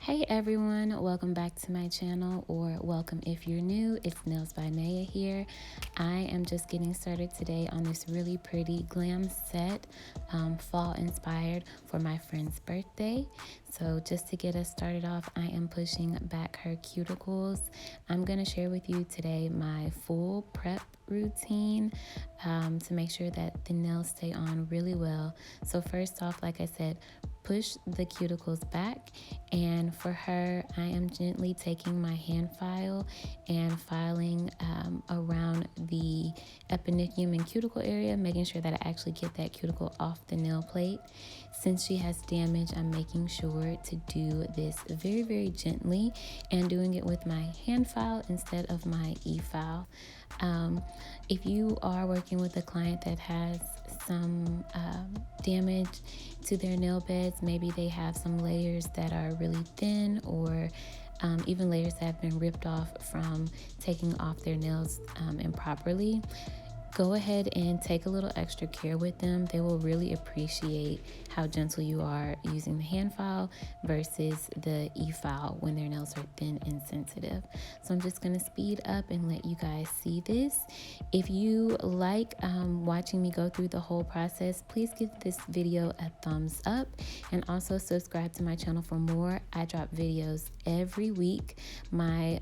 Hey everyone, welcome back to my channel, or welcome if you're new. It's Nails by Naia here. I am just getting started today on this really pretty glam set, fall inspired, for my friend's birthday. So just to get us started off, I am pushing back her cuticles. I'm going to share with you today my full prep routine to make sure that the nails stay on really well. So first off, like I said, push the cuticles back, and for her I am gently taking my hand file and filing around the epinicium and cuticle area, making sure that I actually get that cuticle off the nail plate. Since she has damage, I'm making sure to do this very gently and doing it with my hand file instead of my e-file. If you are working with a client that has some damage to their nail beds, maybe they have some layers that are really thin, or even layers that have been ripped off from taking off their nails improperly, go ahead and take a little extra care with them. They will really appreciate how gentle you are using the hand file versus the e-file when their nails are thin and sensitive. So I'm just going to speed up and let you guys see this. If you like watching me go through the whole process, please give this video a thumbs up and also subscribe to my channel for more. I drop videos every week. My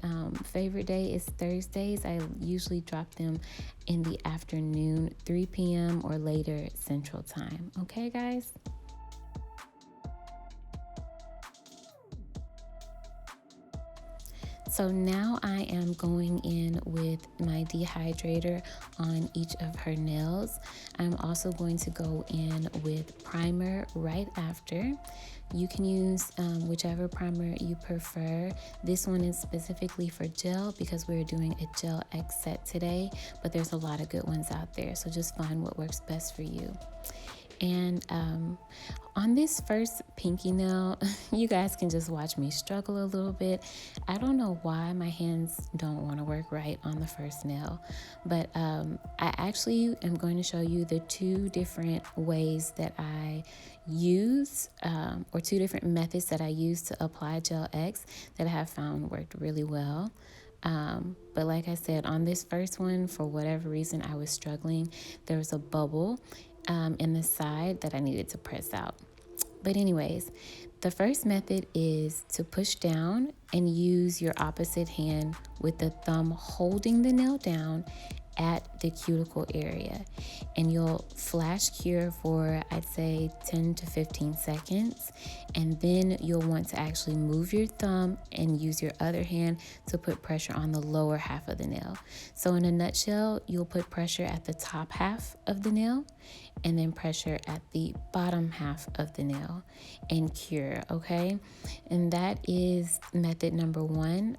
favorite day is Thursdays. I usually drop them in the afternoon, 3 p.m. or later Central Time. Okay, guys? So now I am going in with my dehydrator on each of her nails. I'm also going to go in with primer right after. You can use whichever primer you prefer. This one is specifically for gel because we're doing a gel X set today, but there's a lot of good ones out there, so just find what works best for you. And on this first pinky nail, you guys can just watch me struggle a little bit. I don't know why my hands don't want to work right on the first nail, but I actually am going to show you the two different ways that I use, or two different methods that I use to apply Gel X that I have found worked really well. But like I said, on this first one, for whatever reason, I was struggling. There was a bubble in the side that I needed to press out. But anyways, the first method is to push down and use your opposite hand with the thumb holding the nail down at the cuticle area, and you'll flash cure for, I'd say, 10 to 15 seconds, and then you'll want to actually move your thumb and use your other hand to put pressure on the lower half of the nail. So in a nutshell, you'll put pressure at the top half of the nail and then pressure at the bottom half of the nail and cure, okay? And that is method number one.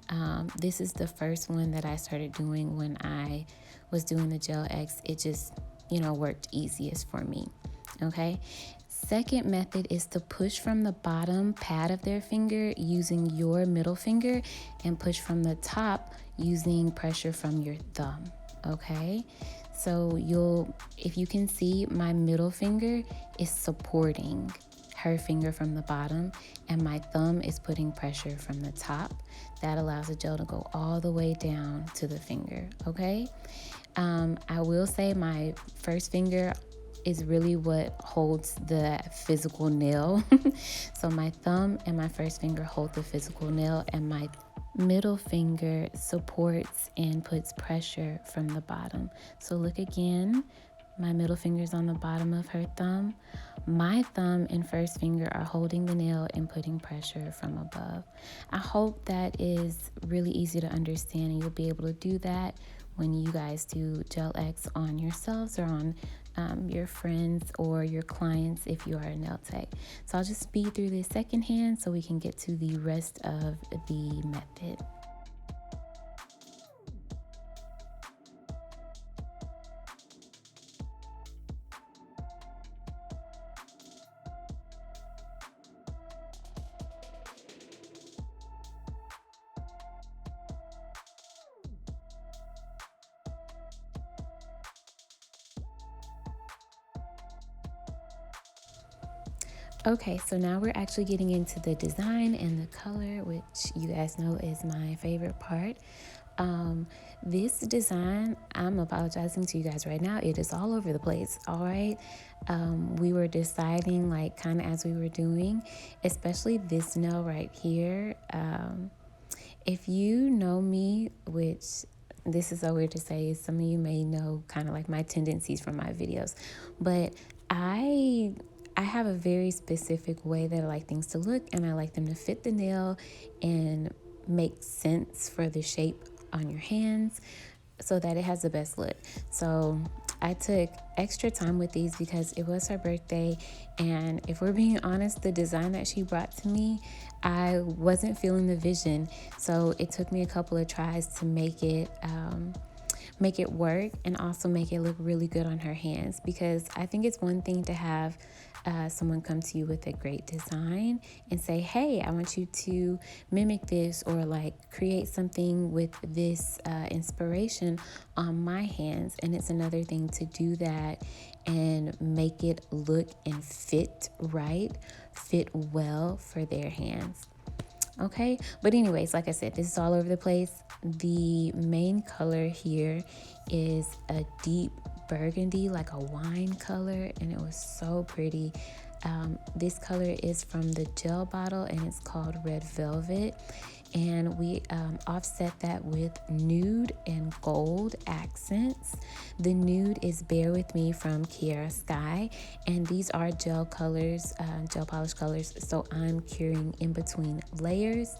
This is the first one that I started doing when I was doing the Gel X. It just, worked easiest for me, okay? Second method is to push from the bottom pad of their finger using your middle finger, and push from the top using pressure from your thumb, okay? So if you can see, my middle finger is supporting her finger from the bottom, and my thumb is putting pressure from the top. That allows the gel to go all the way down to the finger, okay? I will say my first finger is really what holds the physical nail. So my thumb and my first finger hold the physical nail, and my middle finger supports and puts pressure from the bottom. So look again, my middle finger's on the bottom of her thumb. My thumb and first finger are holding the nail and putting pressure from above. I hope that is really easy to understand, and you'll be able to do that when you guys do Gel X on yourselves or on your friends or your clients if you are a nail tech. So I'll just speed through the second hand so we can get to the rest of the method. Okay, so now we're actually getting into the design and the color, which you guys know is my favorite part. Um, this design, I'm apologizing to you guys right now. It is all over the place. All right. We were deciding, like, kind of as we were doing, especially this nail right here. If you know me, which this is so weird to say, some of you may know kind of like my tendencies from my videos, but I have a very specific way that I like things to look, and I like them to fit the nail and make sense for the shape on your hands so that it has the best look. So I took extra time with these because it was her birthday, and if we're being honest, the design that she brought to me, I wasn't feeling the vision. So it took me a couple of tries to make it work and also make it look really good on her hands, because I think it's one thing to have someone come to you with a great design and say, hey, I want you to mimic this, or like create something with this inspiration on my hands. And it's another thing to do that and make it look and fit right, fit well for their hands. Okay, but anyways, like I said, this is all over the place. The main color here is a deep burgundy, like a wine color, and it was so pretty. This color is from the gel bottle, and it's called Red Velvet, and we offset that with nude and gold accents. The nude is Bear With Me from Kiara Sky, and these are gel colors, gel polish colors, so I'm curing in between layers.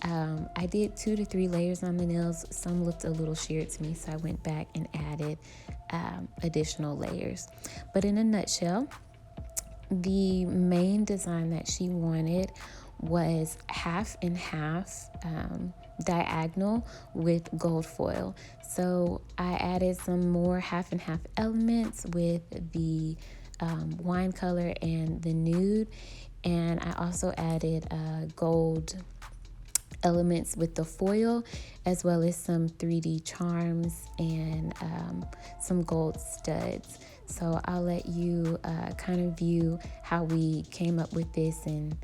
I did 2 to 3 layers on the nails. Some looked a little sheared to me, so I went back and added additional layers. But in a nutshell, the main design that she wanted was half and half, diagonal with gold foil. So I added some more half and half elements with the wine color and the nude, and I also added gold elements with the foil, as well as some 3D charms and some gold studs. So I'll let you kind of view how we came up with this and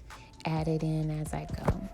add it in as I go.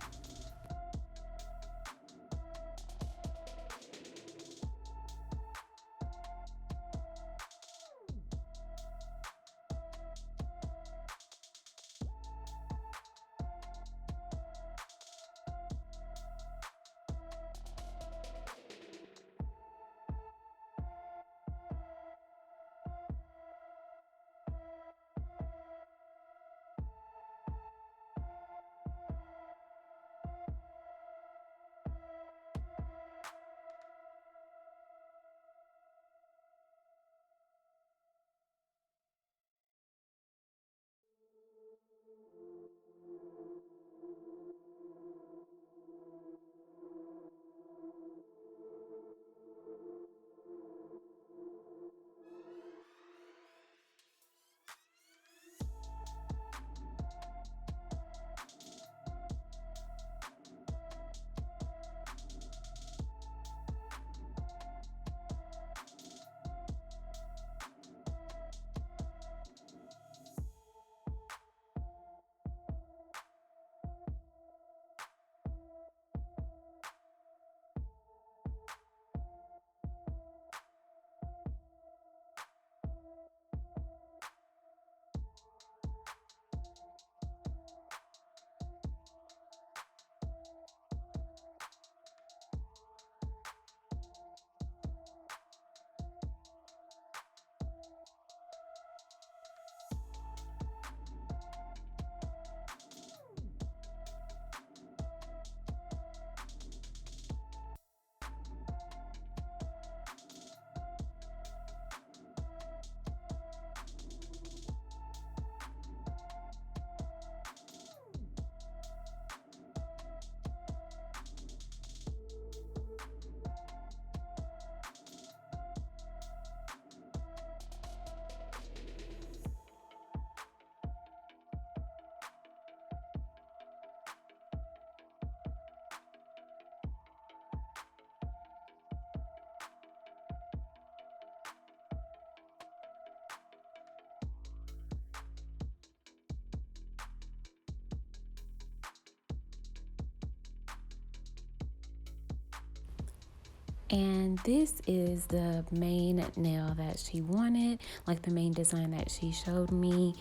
And this is the main nail that she wanted, like the main design that she showed me.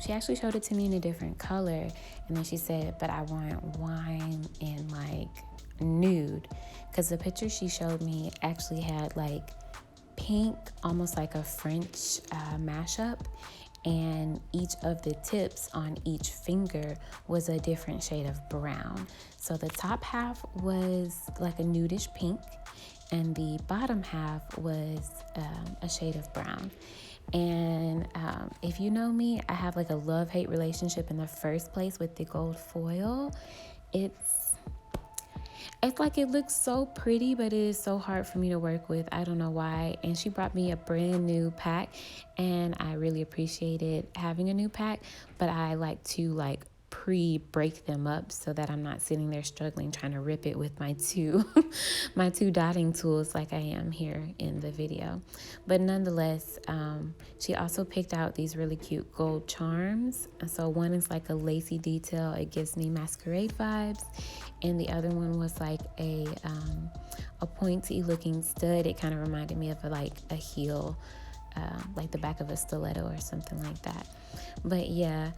She actually showed it to me in a different color, and then she said, but I want wine and like nude, because the picture she showed me actually had like pink, almost like a French mashup, and each of the tips on each finger was a different shade of brown. So the top half was like a nudish pink, and the bottom half was a shade of brown. And if you know me, I have like a love-hate relationship in the first place with the gold foil. It's like it looks so pretty, but it is so hard for me to work with. I don't know why. And she brought me a brand new pack, and I really appreciated having a new pack, but I like to like pre-break them up so that I'm not sitting there struggling trying to rip it with my two my two dotting tools like I am here in the video. But nonetheless, she also picked out these really cute gold charms. So one is like a lacy detail, it gives me masquerade vibes, and the other one was like a pointy looking stud. It kind of reminded me of a heel, like the back of a stiletto or something like that. But yeah,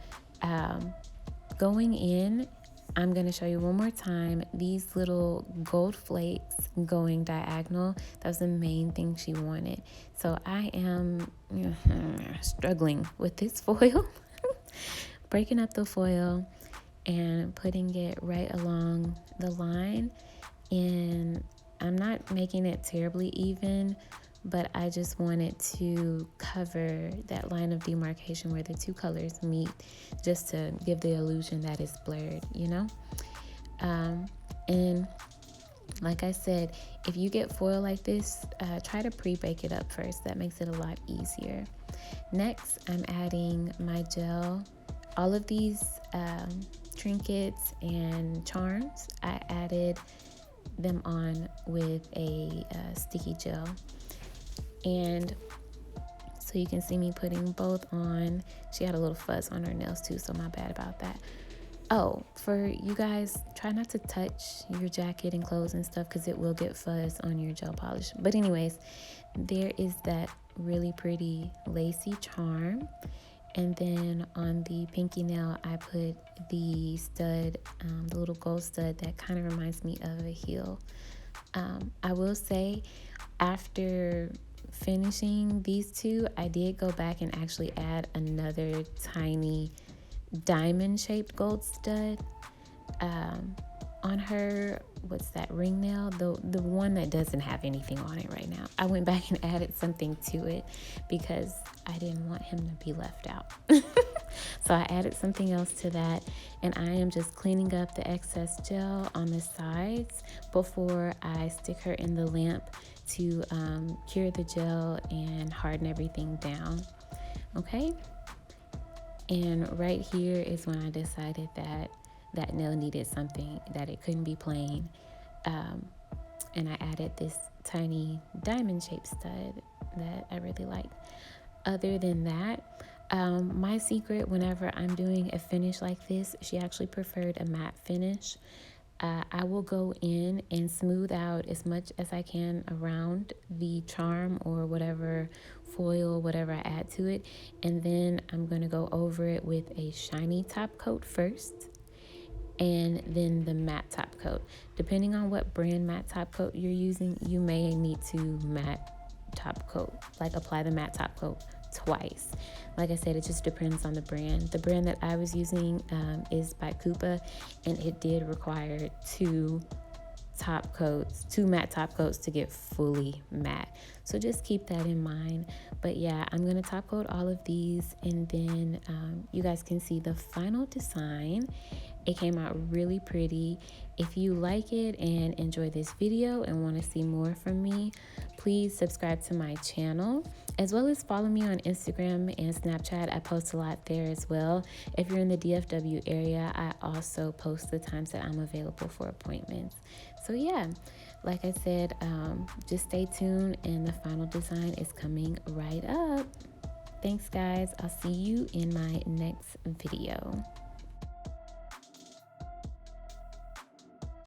going in, I'm going to show you one more time these little gold flakes going diagonal. That was the main thing she wanted. So I am struggling with this foil, breaking up the foil and putting it right along the line. And I'm not making it terribly even, but I just wanted to cover that line of demarcation where the two colors meet, just to give the illusion that it's blurred, you know? And like I said, if you get foil like this, try to pre-bake it up first. That makes it a lot easier. Next, I'm adding my gel. All of these trinkets and charms, I added them on with a sticky gel. And so you can see me putting both on. She had a little fuzz on her nails too, so my bad about that. Oh, for you guys, try not to touch your jacket and clothes and stuff, because it will get fuzz on your gel polish. But anyways, there is that really pretty lacy charm. And then on the pinky nail, I put the stud, the little gold stud that kind of reminds me of a heel. I will say, after finishing these two, I did go back and actually add another tiny diamond shaped gold stud on her, what's that, ring nail, the one that doesn't have anything on it right now. I went back and added something to it because I didn't want him to be left out. So I added something else to that, and I am just cleaning up the excess gel on the sides before I stick her in the lamp to cure the gel and harden everything down. Okay, and right here is when I decided that nail needed something, that it couldn't be plain, and I added this tiny diamond shaped stud that I really liked. Other than that, my secret whenever I'm doing a finish like this, she actually preferred a matte finish. I will go in and smooth out as much as I can around the charm or whatever foil, whatever I add to it, and then I'm going to go over it with a shiny top coat first, and then the matte top coat. Depending on what brand matte top coat you're using, you may need to matte top coat, like apply the matte top coat twice. Like I said, it just depends on the brand. The brand that I was using is by Koopa, and it did require two matte top coats to get fully matte. So just keep that in mind. But yeah, I'm gonna top coat all of these, and then you guys can see the final design. It came out really pretty. If you like it and enjoy this video and want to see more from me, please subscribe to my channel, as well as follow me on Instagram and Snapchat. I post a lot there as well. If you're in the DFW area, I also post the times that I'm available for appointments. So yeah, like I said, just stay tuned, and the final design is coming right up. Thanks guys, I'll see you in my next video.